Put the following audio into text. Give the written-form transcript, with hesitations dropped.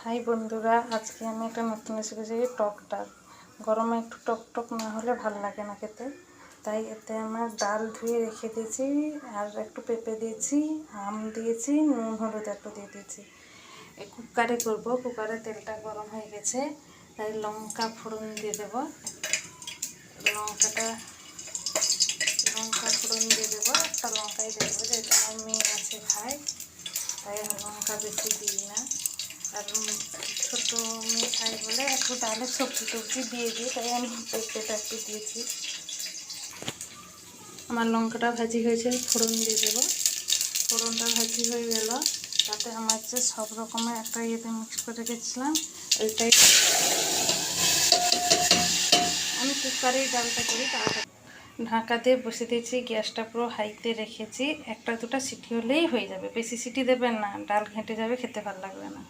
High বন্ধুরা, আজকে আমি একটা নতুন রেসিপি চাই। টক ডাল। গরমে একটু টক টক না হলে ভাল লাগে না খেতে, তাই এতে আমার ডাল ধুয়ে রেখে দিয়েছি, আর একটু পেঁপে দিয়েছি, আম দিয়েছি, নুন হলুদ একটু দিয়ে দিয়েছি। কুকারে করবো। কুকারে তেলটা গরম হয়ে গেছে, তাই লঙ্কা ফোড়ন দিয়ে দেবো। লঙ্কা ফোড়ন দিয়ে দেবো। একটা লঙ্কাই দিয়ে দেবো, যেহেতু আমার মেয়ে আছে খায়, তাই লঙ্কা বেশি দিই না। আর ছোটো মেয়ে খাই বলে একটু ডালে সবজি টবজি দিয়ে দিই, তাই আমি পেঁপেটা একটু দিয়েছি। আমার লঙ্কাটা ভাজি হয়েছে, ফোড়ন দিয়ে দেবো। ফোড়নটা ভাজি হয়ে গেল, তাতে আমার যে সব রকমের একটা ইয়েতে মিক্স করে রেখেছিলাম, ওইটাই আমি কুকারেই ডালটা করি। তাড়াতাড়ি ঢাকা দিয়ে বসে দিয়েছি, গ্যাসটা পুরো হাইতে রেখেছি। একটা দুটো সিটি হলেই হয়ে যাবে, বেশি সিটি দেবেন না, ডাল ঘেঁটে যাবে, খেতে ভালো লাগবে না।